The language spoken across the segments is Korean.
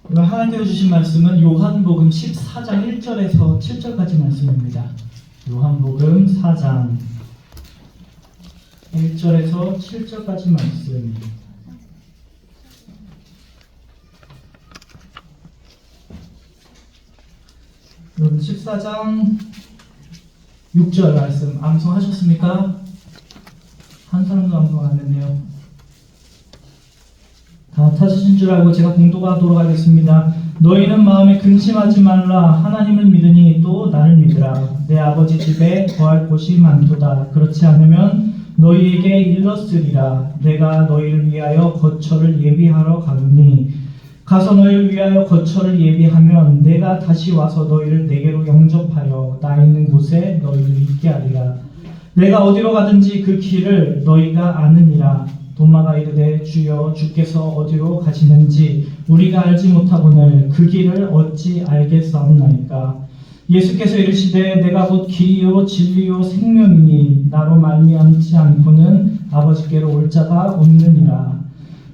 오늘 하나님께서 주신 말씀은 요한복음 14장 1절에서 7절까지 말씀입니다. 요한복음 4장 1절에서 7절까지 말씀. 여러분 14장 6절 말씀 암송하셨습니까? 한 사람도 암송 안 했네요. 다 찾으신 줄 알고 제가 공독하도록 하겠습니다. 너희는 마음에 근심하지 말라. 하나님을 믿으니 또 나를 믿으라. 내 아버지 집에 거할 곳이 많도다. 그렇지 않으면 너희에게 일렀으리라. 내가 너희를 위하여 거처를 예비하러 가노니 가서 너희를 위하여 거처를 예비하면 내가 다시 와서 너희를 내게로 영접하여 나 있는 곳에 너희를 있게 하리라. 내가 어디로 가든지 그 길을 너희가 아느니라. 도마가 이르되 주여 주께서 어디로 가시는지 우리가 알지 못하거늘 그 길을 어찌 알겠사옵나이까. 예수께서 이르시되 내가 곧 길이요 진리요 생명이니 나로 말미암지 않고는 아버지께로 올 자가 없느니라.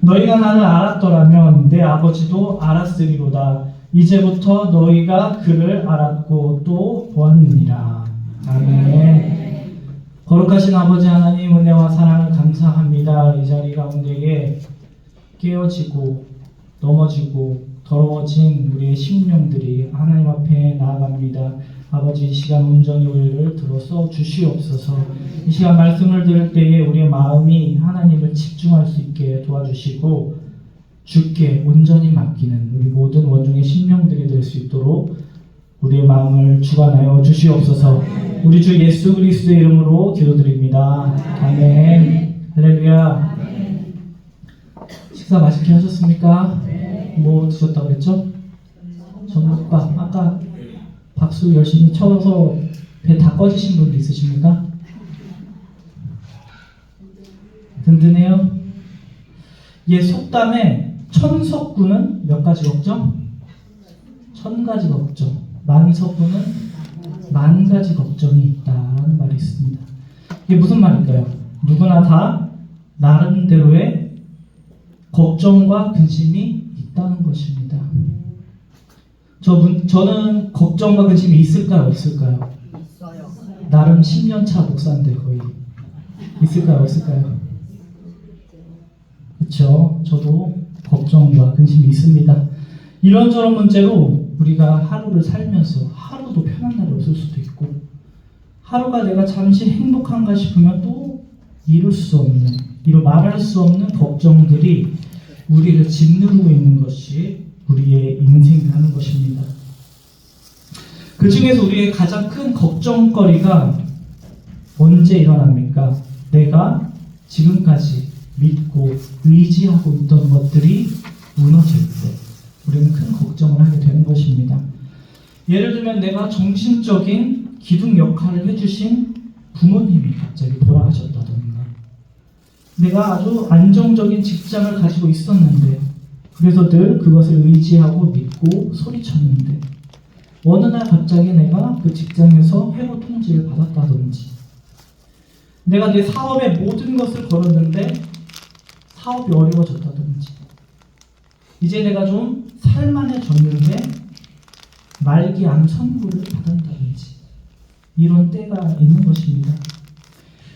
너희가 나를 알았더라면 내 아버지도 알았으리로다. 이제부터 너희가 그를 알았고 또 보았느니라. 아멘. 거룩하신 아버지 하나님 은혜와 사랑을 감사합니다. 이 자리 가운데에 깨어지고 넘어지고 더러워진 우리의 심령들이 하나님 앞에 나아갑니다. 아버지 이 시간 온전히 우리를 들어서 주시옵소서. 이 시간 말씀을 들을 때에 우리의 마음이 하나님을 집중할 수 있게 도와주시고 주께 온전히 맡기는 우리 모든 원중의 심령들이 될 수 있도록 우리의 마음을 주관하여 주시옵소서. 우리 주 예수 그리스도의 이름으로 기도드립니다. 아멘. 할렐루야. 식사 맛있게 하셨습니까? 뭐 드셨다고 그랬죠? 전복밥. 아까 박수 열심히 쳐서 배 다 꺼지신 분도 있으십니까? 든든해요? 예, 속담에 천석구는 몇 가지 걱정? 1000가지 걱정. 만석구는 10,000가지 걱정이 있다라는 말이 있습니다. 이게 무슨 말일까요? 누구나 다 나름대로의 걱정과 근심이 있다는 것입니다. 저는 걱정과 근심이 있을까요? 없을까요? 있어요. 나름 10년차 목사인데 거의 있을까요? 없을까요? 그렇죠. 저도 걱정과 근심이 있습니다. 이런저런 문제로 우리가 하루를 살면서 하루도 편한 날이 없을 수도 있고 하루가 내가 잠시 행복한가 싶으면 또 이룰 수 없는, 이루 말할 수 없는 걱정들이 우리를 짓누르고 있는 것이 우리의 인생이라는 것입니다. 그 중에서 우리의 가장 큰 걱정거리가 언제 일어납니까? 내가 지금까지 믿고 의지하고 있던 것들이 무너질 때 우리는 큰 걱정을 하게 되는 것입니다. 예를 들면 내가 정신적인 기둥 역할을 해주신 부모님이 갑자기 돌아가셨다던가 내가 아주 안정적인 직장을 가지고 있었는데 그래서 늘 그것을 의지하고 믿고 소리쳤는데 어느 날 갑자기 내가 그 직장에서 회로 통지를 받았다든지 내가 내 사업에 모든 것을 걸었는데 사업이 어려워졌다든지 이제 내가 좀 살만해졌는데 말기 암 선고를 받았다든지 이런 때가 있는 것입니다.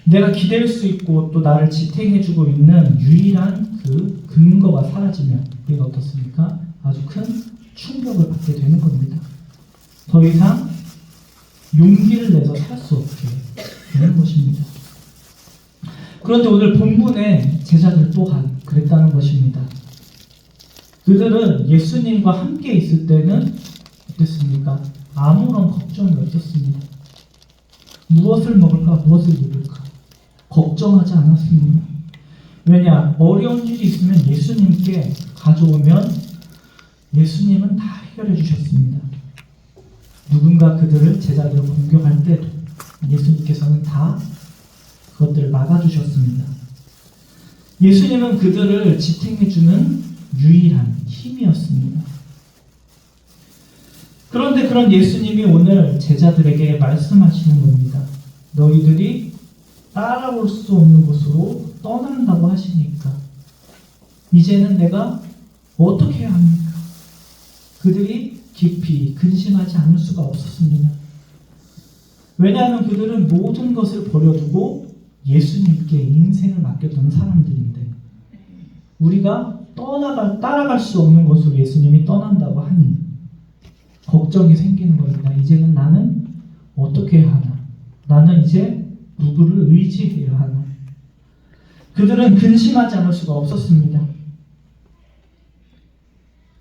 내가 기댈 수 있고 또 나를 지탱해주고 있는 유일한 그 근거가 사라지면 우리가 어떻습니까? 아주 큰 충격을 받게 되는 겁니다. 더 이상 용기를 내서 살 수 없게 되는 것입니다. 그런데 오늘 본문의 제자들 또한 그랬다는 것입니다. 그들은 예수님과 함께 있을 때는 어땠습니까? 아무런 걱정이 없었습니다. 무엇을 먹을까? 무엇을 입을까? 걱정하지 않았습니다. 왜냐? 어려운 일이 있으면 예수님께 가져오면 예수님은 다 해결해 주셨습니다. 누군가 그들을 제자들을 공격할 때도 예수님께서는 다 그것들을 막아주셨습니다. 예수님은 그들을 지탱해주는 유일한 힘이었습니다. 그런데 그런 예수님이 오늘 제자들에게 말씀하시는 겁니다. 너희들이 따라올 수 없는 곳으로 떠난다고 하시니까 이제는 내가 어떻게 해야 합니까? 그들이 깊이 근심하지 않을 수가 없었습니다. 왜냐하면 그들은 모든 것을 버려두고 예수님께 인생을 맡겼던 사람들인데, 우리가 따라갈 수 없는 곳으로 예수님이 떠난다고 하니 걱정이 생기는 겁니다. 이제는 나는 어떻게 해야 하나? 나는 이제 누구를 의지해야 하나? 그들은 근심하지 않을 수가 없었습니다.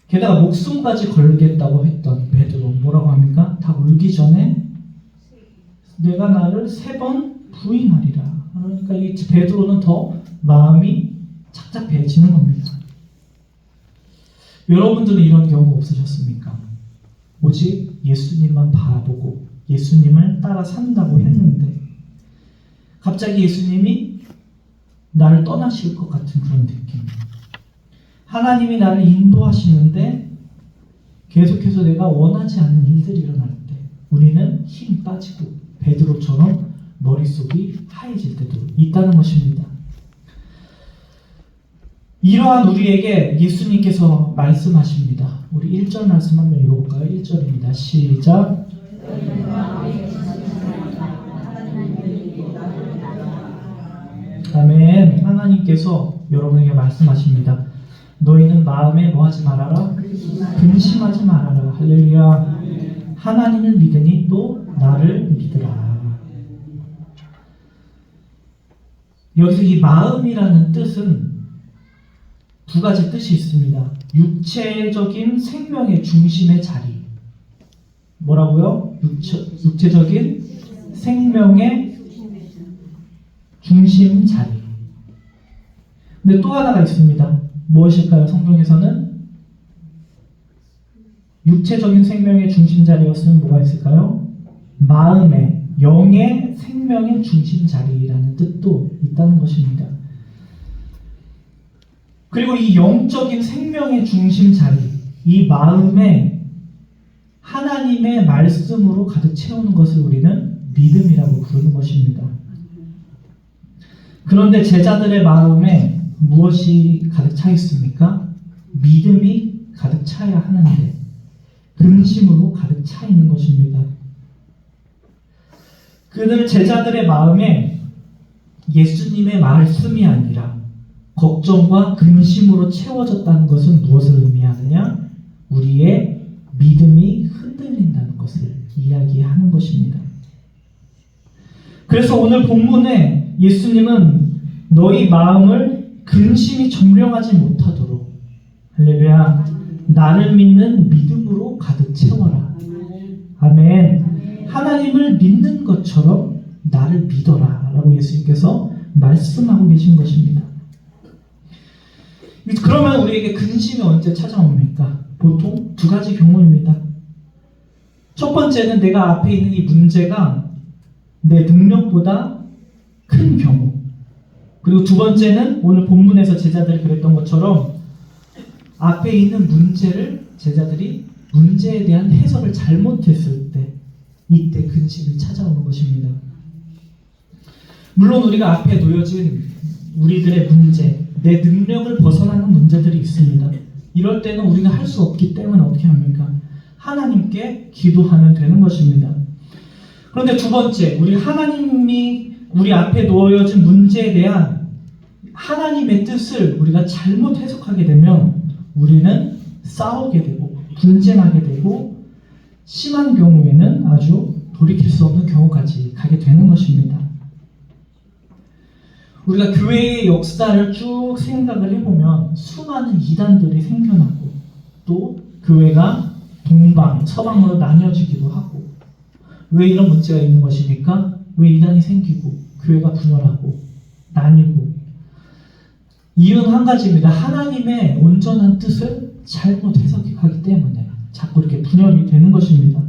게다가 목숨까지 걸겠다고 했던 베드로, 뭐라고 합니까? 다 울기 전에 내가 나를 3번 부인하리라. 그러니까 이 베드로는 더 마음이 착잡해지는 겁니다. 여러분들은 이런 경우 없으셨습니까? 오직 예수님만 바라보고 예수님을 따라 산다고 했는데 갑자기 예수님이 나를 떠나실 것 같은 그런 느낌. 하나님이 나를 인도하시는데 계속해서 내가 원하지 않는 일들이 일어날 때 우리는 힘이 빠지고 베드로처럼 머릿속이 하얘질 때도 있다는 것입니다. 이러한 우리에게 예수님께서 말씀하십니다. 우리 1절 말씀 한번 읽어볼까요? 1절입니다. 시작. 아멘. 하나님께서 여러분에게 말씀하십니다. 너희는 마음에 뭐하지 말아라? 근심하지 말아라. 할렐루야. 하나님을 믿으니 또 나를 믿으라. 여기서 이 마음이라는 뜻은 2가지 뜻이 있습니다. 육체적인 생명의 중심의 자리. 뭐라고요? 육체적인 생명의 중심 자리. 근데 또 하나가 있습니다. 무엇일까요? 성경에서는 육체적인 생명의 중심 자리였으면 뭐가 있을까요? 마음의, 영의 생명의 중심 자리라는 뜻도 있다는 것입니다. 그리고 이 영적인 생명의 중심 자리, 이 마음에 하나님의 말씀으로 가득 채우는 것을 우리는 믿음이라고 부르는 것입니다. 그런데 제자들의 마음에 무엇이 가득 차 있습니까? 믿음이 가득 차야 하는데 근심으로 가득 차 있는 것입니다. 그들 제자들의 마음에 예수님의 말씀이 아니라 걱정과 근심으로 채워졌다는 것은 무엇을 의미하느냐? 우리의 믿음이 흔들린다는 것을 이야기하는 것입니다. 그래서 오늘 본문에 예수님은 너희 마음을 근심이 점령하지 못하도록, 할렐루야, 나를 믿는 믿음으로 가득 채워라. 아멘. 하나님을 믿는 것처럼 나를 믿어라 라고 예수님께서 말씀하고 계신 것입니다. 그러면 우리에게 근심이 언제 찾아옵니까? 보통 2가지 경우입니다. 첫 번째는 내가 앞에 있는 이 문제가 내 능력보다 큰 경우. 그리고 2번째는 오늘 본문에서 제자들이 그랬던 것처럼 앞에 있는 문제를 제자들이 문제에 대한 해석을 잘못했을 때, 이때 근심이 찾아오는 것입니다. 물론 우리가 앞에 놓여진 우리들의 문제, 내 능력을 벗어나는 문제들이 있습니다. 이럴 때는 우리가 할 수 없기 때문에 어떻게 합니까? 하나님께 기도하면 되는 것입니다. 그런데 2번째, 우리 하나님이 우리 앞에 놓여진 문제에 대한 하나님의 뜻을 우리가 잘못 해석하게 되면 우리는 싸우게 되고 분쟁하게 되고 심한 경우에는 아주 돌이킬 수 없는 경우까지 가게 되는 것입니다. 우리가 교회의 역사를 쭉 생각을 해보면 수많은 이단들이 생겨나고 또 교회가 동방, 서방으로 나뉘어지기도 하고, 왜 이런 문제가 있는 것입니까? 왜 이단이 생기고 교회가 분열하고 나뉘고? 이유는 한 가지입니다. 하나님의 온전한 뜻을 잘못 해석하기 때문에 자꾸 이렇게 분열이 되는 것입니다.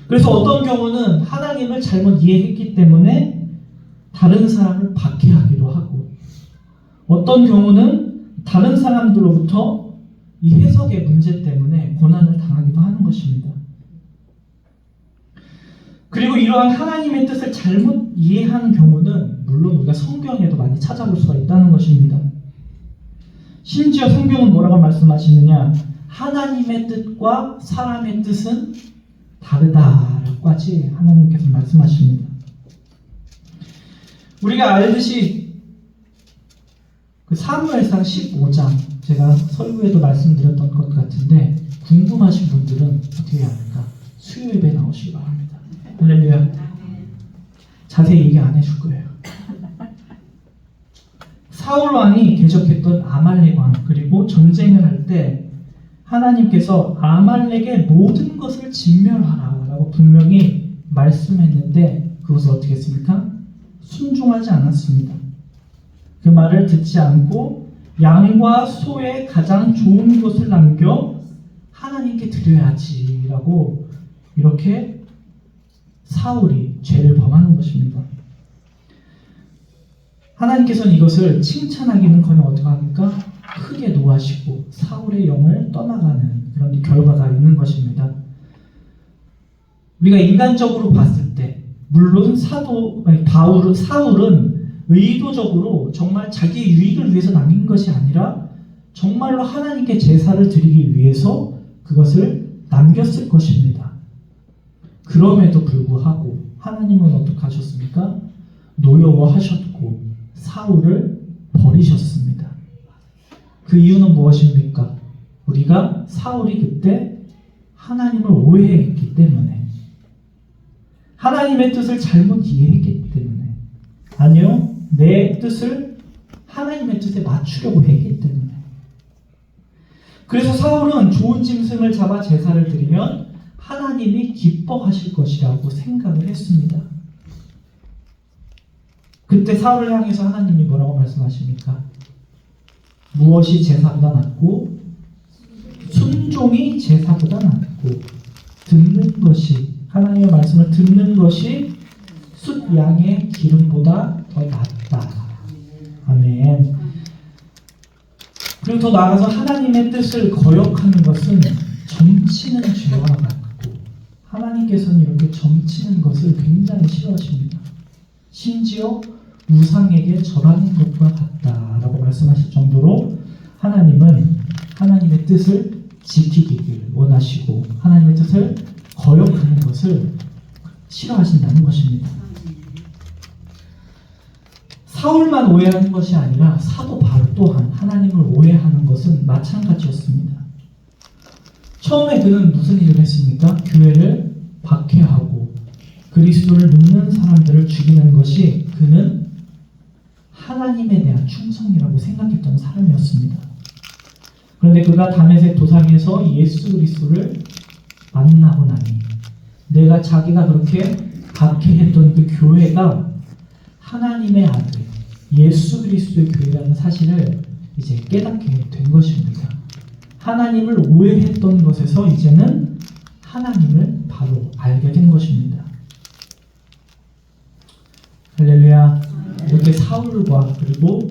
그래서 어떤 경우는 하나님을 잘못 이해했기 때문에 다른 사람을 박해하기도 하고, 어떤 경우는 다른 사람들로부터 이 해석의 문제 때문에 고난을 당하기도 하는 것입니다. 그리고 이러한 하나님의 뜻을 잘못 이해하는 경우는 물론 우리가 성경에도 많이 찾아볼 수가 있다는 것입니다. 심지어 성경은 뭐라고 말씀하시느냐? 하나님의 뜻과 사람의 뜻은 다르다라고까지 하나님께서 말씀하십니다. 우리가 알듯이 그 사무엘상 15장 제가 설교에도 말씀드렸던 것 같은데 궁금하신 분들은 어떻게 해야 합니까? 수요 예배 나오시기 바랍니다. 할렐루야. 자세히 얘기 안 해줄 거예요. 사울 왕이 대적했던 아말렉 왕 그리고 전쟁을 할 때 하나님께서 아말렉의 모든 것을 진멸하라 라고 분명히 말씀했는데 그것을 어떻게 했습니까? 순종하지 않았습니다. 그 말을 듣지 않고 양과 소의 가장 좋은 것을 남겨 하나님께 드려야지 라고 이렇게 사울이 죄를 범하는 것입니다. 하나님께서는 이것을 칭찬하기는커녕 어떻게 합니까? 크게 노하시고 사울의 영을 떠나가는 그런 결과가 있는 것입니다. 우리가 인간적으로 봤을 때 물론 사울은 의도적으로 정말 자기의 유익을 위해서 남긴 것이 아니라 정말로 하나님께 제사를 드리기 위해서 그것을 남겼을 것입니다. 그럼에도 불구하고 하나님은 어떻게 하셨습니까? 노여워하셨고 사울을 버리셨습니다. 그 이유는 무엇입니까? 우리가 사울이 그때 하나님을 오해했기 때문에 하나님의 뜻을 잘못 이해했기 때문에 아니요, 내 뜻을 하나님의 뜻에 맞추려고 했기 때문에 그래서 사울은 좋은 짐승을 잡아 제사를 드리면 하나님이 기뻐하실 것이라고 생각을 했습니다. 그때 사울을 향해서 하나님이 뭐라고 말씀하십니까? 무엇이 제사보다 낫고 순종이 제사보다 낫고 듣는 것이 하나님의 말씀을 듣는 것이 숫 양의 기름보다 더 낫다. 아멘. 그리고 더 나아가서 하나님의 뜻을 거역하는 것은 점치는 죄와 같고 하나님께서는 이렇게 점치는 것을 굉장히 싫어하십니다. 심지어 우상에게 절하는 것과 같다라고 말씀하실 정도로 하나님은 하나님의 뜻을 지키기를 원하시고 하나님의 뜻을 거역하는 것을 싫어하신다는 것입니다. 사울만 오해하는 것이 아니라 사도 바울 또한 하나님을 오해하는 것은 마찬가지였습니다. 처음에 그는 무슨 일을 했습니까? 교회를 박해하고 그리스도를 믿는 사람들을 죽이는 것이 그는 하나님에 대한 충성이라고 생각했던 사람이었습니다. 그런데 그가 다메섹 도상에서 예수 그리스도를 만나고 나니 자기가 그렇게 박해했던 그 교회가 하나님의 아들 예수 그리스도의 교회라는 사실을 이제 깨닫게 된 것입니다. 하나님을 오해했던 것에서 이제는 하나님을 바로 알게 된 것입니다. 할렐루야. 이렇게 사울과 그리고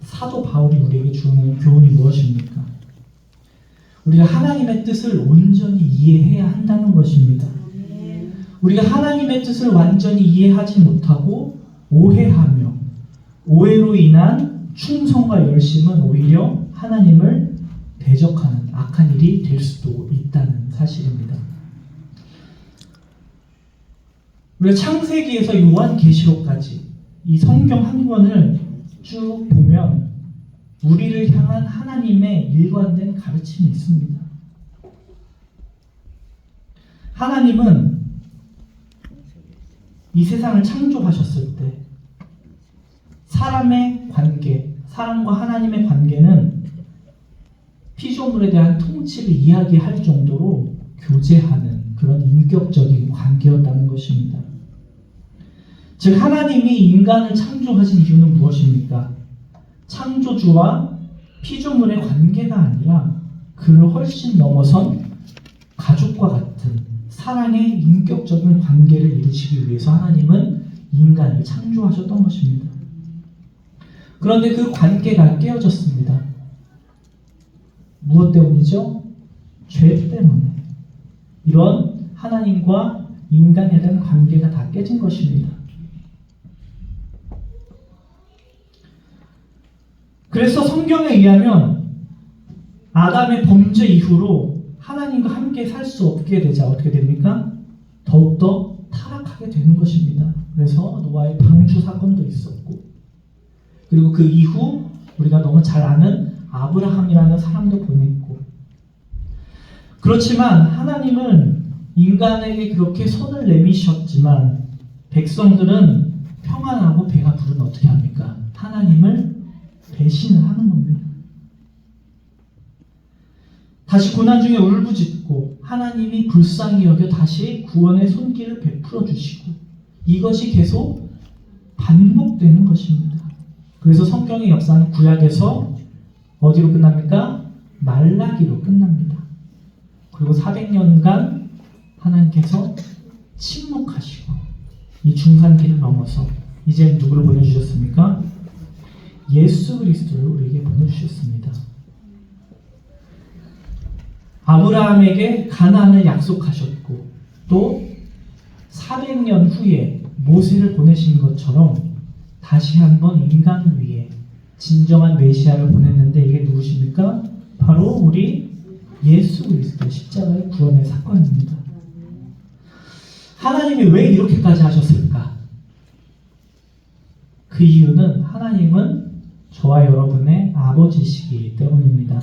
사도 바울이 우리에게 주는 교훈이 무엇입니까? 우리가 하나님의 뜻을 온전히 이해해야 한다는 것입니다. 우리가 하나님의 뜻을 완전히 이해하지 못하고 오해하며 오해로 인한 충성과 열심은 오히려 하나님을 대적하는 악한 일이 될 수도 있다는 사실입니다. 우리가 창세기에서 요한계시록까지 이 성경 한 권을 쭉 보면 우리를 향한 하나님의 일관된 가르침이 있습니다. 하나님은 이 세상을 창조하셨을 때 사람의 관계, 사람과 하나님의 관계는 피조물에 대한 통치를 이야기할 정도로 교제하는 그런 인격적인 관계였다는 것입니다. 즉 하나님이 인간을 창조하신 이유는 무엇입니까? 창조주와 피조물의 관계가 아니라 그를 훨씬 넘어선 가족과 같은 사랑의 인격적인 관계를 이루시기 위해서 하나님은 인간을 창조하셨던 것입니다. 그런데 그 관계가 깨어졌습니다. 무엇 때문이죠? 죄 때문에. 이런 하나님과 인간에 대한 관계가 다 깨진 것입니다. 그래서 성경에 의하면 아담의 범죄 이후로 하나님과 함께 살 수 없게 되자 어떻게 됩니까? 더욱더 타락하게 되는 것입니다. 그래서 노아의 방주 사건도 있었고, 그리고 그 이후 우리가 너무 잘 아는 아브라함이라는 사람도 보냈고, 그렇지만 하나님은 인간에게 그렇게 손을 내미셨지만 백성들은 평안하고 배가 부르면 어떻게 합니까? 하나님을 배신을 하는 겁니다. 다시 고난 중에 울부짖고 하나님이 불쌍히 여겨 다시 구원의 손길을 베풀어 주시고, 이것이 계속 반복되는 것입니다. 그래서 성경의 역사는 구약에서 어디로 끝납니까? 말라기로 끝납니다. 그리고 400년간 하나님께서 침묵하시고 이 중산기를 넘어서 이제 누구를 보내주셨습니까? 예수 그리스도를 우리에게 보내주셨습니다. 아브라함에게 가나안을 약속하셨고, 또 400년 후에 모세를 보내신 것처럼 다시 한번 인간을 위해 진정한 메시아를 보냈는데, 이게 누구십니까? 바로 우리 예수 그리스도 십자가의 구원의 사건입니다. 하나님이 왜 이렇게까지 하셨을까? 그 이유는 하나님은 저와 여러분의 아버지시기 때문입니다.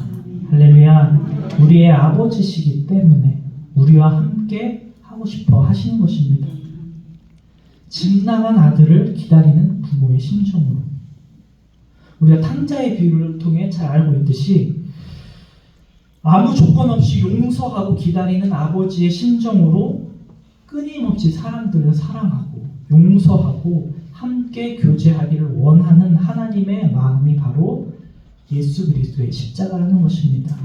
할렐루야. 우리의 아버지시기 때문에 우리와 함께 하고 싶어 하시는 것입니다. 집나간 아들을 기다리는 부모의 심정으로. 우리가 탕자의 비유를 통해 잘 알고 있듯이 아무 조건 없이 용서하고 기다리는 아버지의 심정으로 끊임없이 사람들을 사랑하고 용서하고 함께 교제하기를 원하는 하나님의 마음이 바로 예수 그리스도의 십자가라는 것입니다.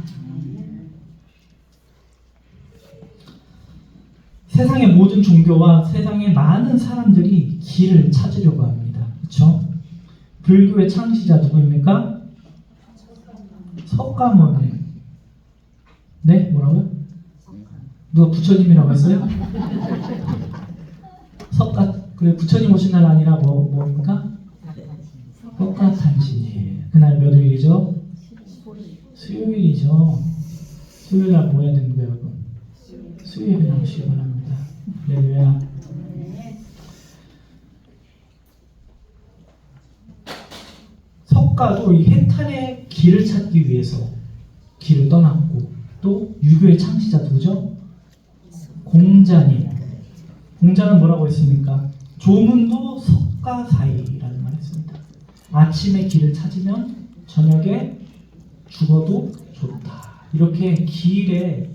세상의 모든 종교와 세상의 많은 사람들이 길을 찾으려고 합니다. 그렇죠? 불교의 창시자 누구입니까? 석가모니. 네? 뭐라고요? 누가 부처님이라고 했어요? 그래, 부처님 오신 날 아니라 뭡니까? 석가탄신일. 그날 몇 요일이죠? 수요일이죠. 수요일 날 뭐 해야 됩니까, 여러분? 수요일에 나오시기 바랍니다. 할렐루야. 석가도 이 해탈의 길을 찾기 위해서 길을 떠났고, 또 유교의 창시자 누구죠? 공자님. 공자는 뭐라고 했습니까? 조문도 석가사이라는 말을 했습니다. 아침에 길을 찾으면 저녁에 죽어도 좋다. 이렇게 길에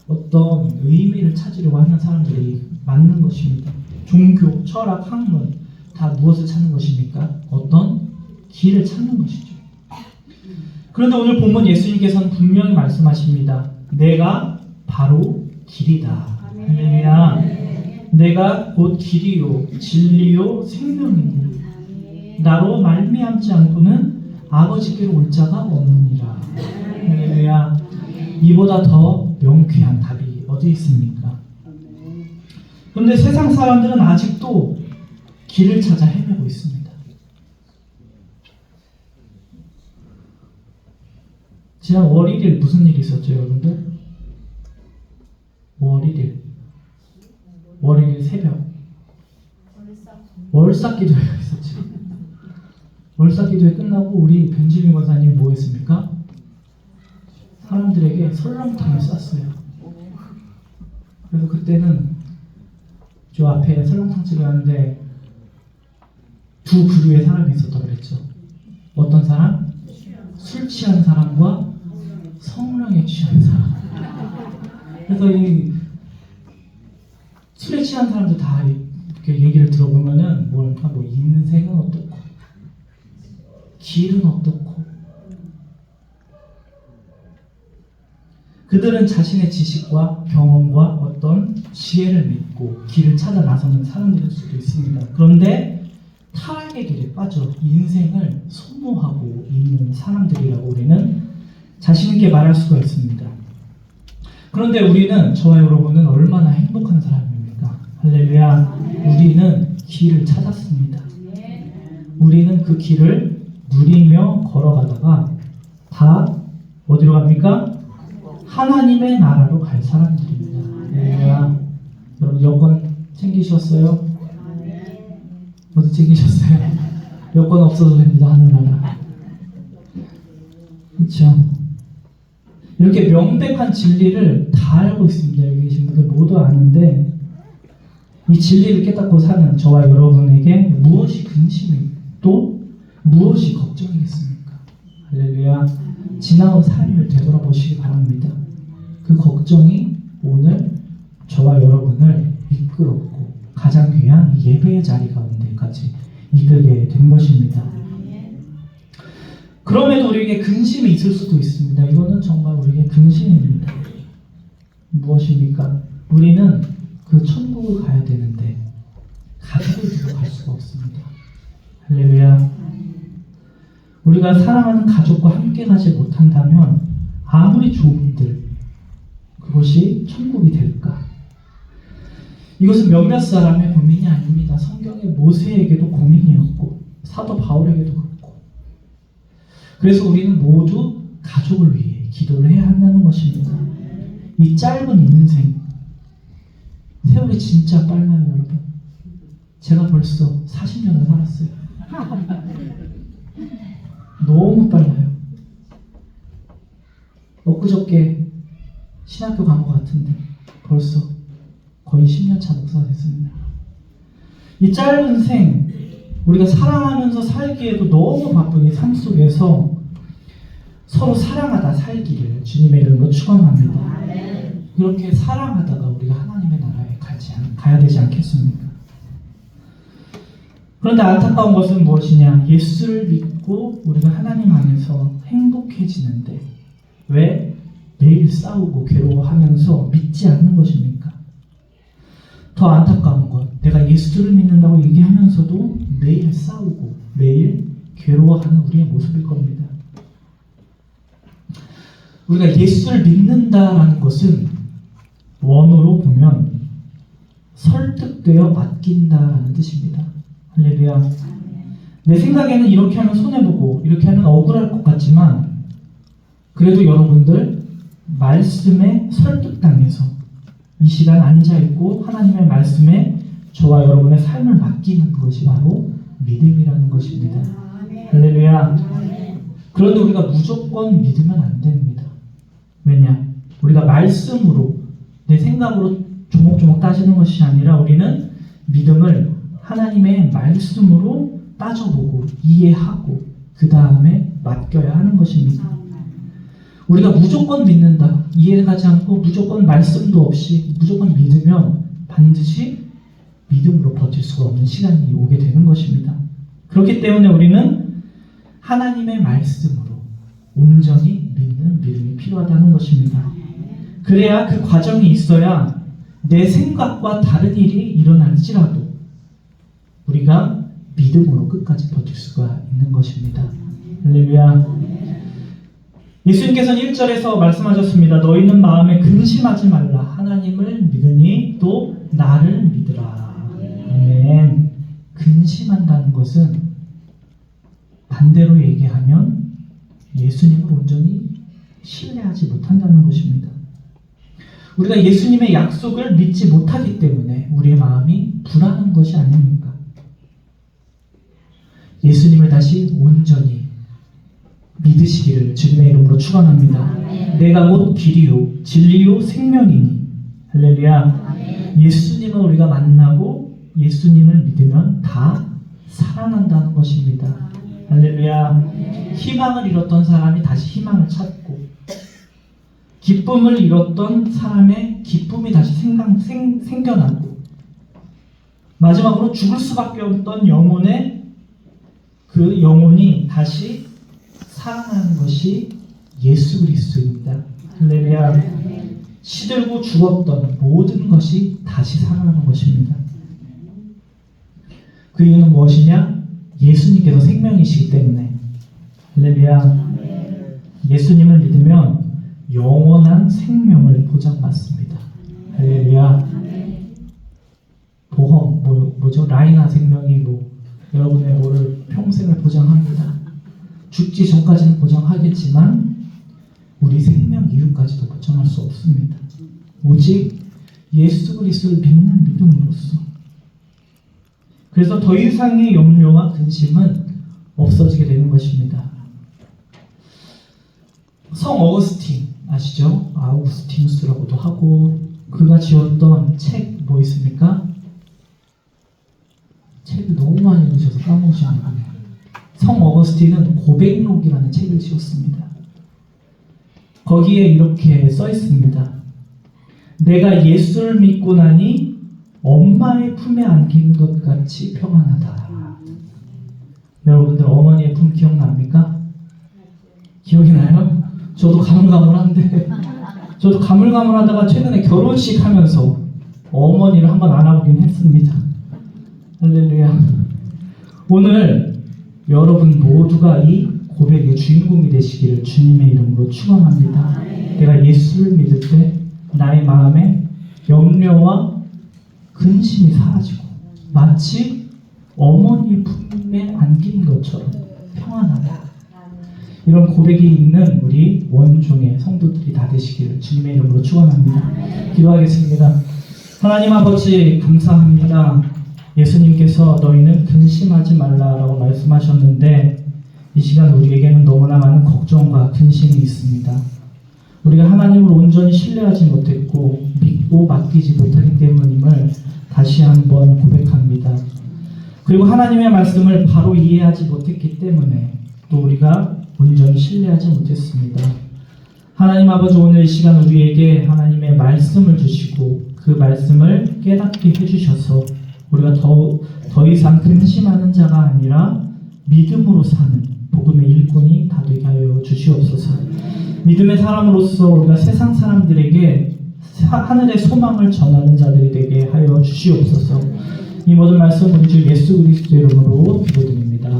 어떤 의미를 찾으려고 하는 사람들이 많은 것입니다. 종교, 철학, 학문 다 무엇을 찾는 것입니까? 어떤 길을 찾는 것이죠. 그런데 오늘 본문 예수님께서는 분명히 말씀하십니다. 내가 바로 길이다. 할렐루야. 내가 곧 길이요 진리요 생명이니 나로 말미암지 않고는 아버지께로 올 자가 없느니라. 할렐루야. 이보다 더 명쾌한 답이 어디 있습니까? 그런데 세상 사람들은 아직도 길을 찾아 헤매고 있습니다. 지난 월 1일 무슨 일이 있었죠, 여러분들? 월 1일 새벽 월삭 기도회가 있었죠. 월삭 기도회 끝나고 우리 변지민 권사님이 뭐 했습니까? 사람들에게 설렁탕을 쐈어요. 그래서 그때는 저 앞에 설렁탕집이 왔는데 두 부류의 사람이 있었다고 그랬죠. 어떤 사람? 술 취한 사람과 성령에 취한 사람. 그래서 이 술에 취한 사람들 다 이렇게 얘기를 들어보면은 뭐 인생은 어떻고 길은 어떻고, 그들은 자신의 지식과 경험과 어떤 지혜를 믿고 길을 찾아 나서는 사람들일 수도 있습니다. 그런데 타락의 길에 빠져 인생을 소모하고 있는 사람들이라고 우리는 자신 있게 말할 수가 있습니다. 그런데 우리는, 저와 여러분은 얼마나 행복한 사람입니까? 할렐루야. 우리는 길을 찾았습니다. 우리는 그 길을 누리며 걸어가다가 다 어디로 갑니까? 하나님의 나라로 갈 사람들입니다. 할렐루야. 여러분 여권 챙기셨어요? 모두 챙기셨어요? 여권 없어도 됩니다. 하늘나라. 그렇죠? 이렇게 명백한 진리를 다 알고 있습니다. 여기 계신 분들 모두 아는데 이 진리를 깨닫고 사는 저와 여러분에게 무엇이 근심이 또 무엇이 걱정이겠습니까? 할렐루야. 지나온 삶을 되돌아보시기 바랍니다. 그 걱정이 오늘 저와 여러분을 이끌었고 가장 귀한 예배의 자리 가운데까지 이끌게 된 것입니다. 그럼에도 우리에게 근심이 있을 수도 있습니다. 이거는 정말 우리에게 근심입니다. 무엇입니까? 우리는 그 천국을 가야 되는데 가족을 두고 갈 수가 없습니다. 할렐루야. 우리가 사랑하는 가족과 함께 가지 못한다면 아무리 좋은들 그것이 천국이 될까? 이것은 몇몇 사람의 고민이 아닙니다. 성경의 모세에게도 고민이었고 사도 바울에게도 그렇고 그래서 우리는 모두 가족을 위해 기도를 해야 한다는 것입니다. 이 짧은 인생 세월이 진짜 빨라요, 여러분. 제가 벌써 40년을 살았어요. 너무 빨라요. 엊그저께 신학교 간 것 같은데 벌써 거의 10년차 목사가 됐습니다. 이 짧은 생 우리가 사랑하면서 살기에도 너무 바쁜 이 삶 속에서 서로 사랑하다 살기를 주님의 이름으로 축원합니다. 그렇게 사랑하다가 우리가 하나님의 나라에 가야 되지 않겠습니까? 그런데 안타까운 것은 무엇이냐? 예수를 믿고 우리가 하나님 안에서 행복해지는데 왜 매일 싸우고 괴로워하면서 믿지 않는 것입니까? 더 안타까운 것, 내가 예수를 믿는다고 얘기하면서도 매일 싸우고 매일 괴로워하는 우리의 모습일 겁니다. 우리가 예수를 믿는다라는 것은 원어로 보면 설득되어 맡긴다라는 뜻입니다. 할렐루야. 내 생각에는 이렇게 하면 손해보고 이렇게 하면 억울할 것 같지만 그래도 여러분들 말씀에 설득당해서 이 시간 앉아있고 하나님의 말씀에 저와 여러분의 삶을 맡기는 그것이 바로 믿음이라는 것입니다. 할렐루야. 그런데 우리가 무조건 믿으면 안 됩니다. 왜냐? 우리가 말씀으로 내 생각으로 조목조목 따지는 것이 아니라 우리는 믿음을 하나님의 말씀으로 따져보고 이해하고 그 다음에 맡겨야 하는 것입니다. 우리가 무조건 믿는다, 이해가지 않고 무조건 말씀도 없이 무조건 믿으면 반드시 믿음으로 버틸 수가 없는 시간이 오게 되는 것입니다. 그렇기 때문에 우리는 하나님의 말씀으로 온전히 믿는 믿음이 필요하다는 것입니다. 그래야 그 과정이 있어야 내 생각과 다른 일이 일어날지라도 우리가 믿음으로 끝까지 버틸 수가 있는 것입니다. 할렐루야. 예수님께서는 1절에서 말씀하셨습니다. 너희는 마음에 근심하지 말라. 하나님을 믿으니 또 나를 믿으라. 아멘. 근심한다는 것은 반대로 얘기하면 예수님을 온전히 신뢰하지 못한다는 것입니다. 우리가 예수님의 약속을 믿지 못하기 때문에 우리의 마음이 불안한 것이 아닙니까? 예수님을 다시 온전히 믿으시기를 주님의 이름으로 축원합니다. 내가 곧 길이요 진리요 생명이니. 할렐루야. 예수님을 우리가 만나고 예수님을 믿으면 다 살아난다는 것입니다. 할렐루야. 희망을 잃었던 사람이 다시 희망을 찾고 기쁨을 잃었던 사람의 기쁨이 다시 생겨나고 마지막으로 죽을 수밖에 없던 영혼의 그 영혼이 다시 살아나는 것이 예수 그리스도입니다. 할렐루야. 시들고 죽었던 모든 것이 다시 살아나는 것입니다. 그 이유는 무엇이냐? 예수님께서 생명이시기 때문에. 할렐루야. 예수님을 믿으면 영원한 생명을 보장받습니다. 할렐루야. 보험, 뭐죠? 라이나 생명이 여러분의 뭐를 평생을 보장합니다. 죽지 전까지는 보장하겠지만 우리 생명 이유까지도 보장할 수 없습니다. 오직 예수 그리스도를 믿는 믿음으로써. 그래서 더 이상의 염려와 근심은 없어지게 되는 것입니다. 성 어거스틴 아시죠? 아우구스티누스라고도 하고, 그가 지었던 책 뭐 있습니까? 책을 너무 많이 읽으셔서 까먹으시는 거예요. 성 어거스틴은 고백록이라는 책을 지었습니다. 거기에 이렇게 써 있습니다. 내가 예수를 믿고 나니 엄마의 품에 안긴 것 같이 평안하다. 여러분들 어머니의 품 기억납니까? 기억이 나요? 저도 가물가물한데 저도 가물가물하다가 최근에 결혼식 하면서 어머니를 한번 안아보긴 했습니다. 할렐루야. 오늘 여러분 모두가 이 고백의 주인공이 되시기를 주님의 이름으로 축원합니다. 내가 예수를 믿을 때 나의 마음에 염려와 근심이 사라지고 마치 어머니의 품에 안긴 것처럼 평안하다. 이런 고백이 있는 우리 원종의 성도들이 다 되시기를 주님의 이름으로 축원합니다. 기도하겠습니다. 하나님 아버지 감사합니다. 예수님께서 너희는 근심하지 말라라고 말씀하셨는데 이 시간 우리에게는 너무나 많은 걱정과 근심이 있습니다. 우리가 하나님을 온전히 신뢰하지 못했고 믿고 맡기지 못하기 때문임을 다시 한번 고백합니다. 그리고 하나님의 말씀을 바로 이해하지 못했기 때문에 또 우리가 온전히 신뢰하지 못했습니다. 하나님 아버지 오늘 이 시간 우리에게 하나님의 말씀을 주시고 그 말씀을 깨닫게 해주셔서 우리가 더 이상 근심하는 자가 아니라 믿음으로 사는 복음의 일꾼이 다 되게 하여 주시옵소서. 믿음의 사람으로서 우리가 세상 사람들에게 하늘의 소망을 전하는 자들이 되게 하여 주시옵소서. 이 모든 말씀 우리 주 예수 그리스도 이름으로 기도드립니다.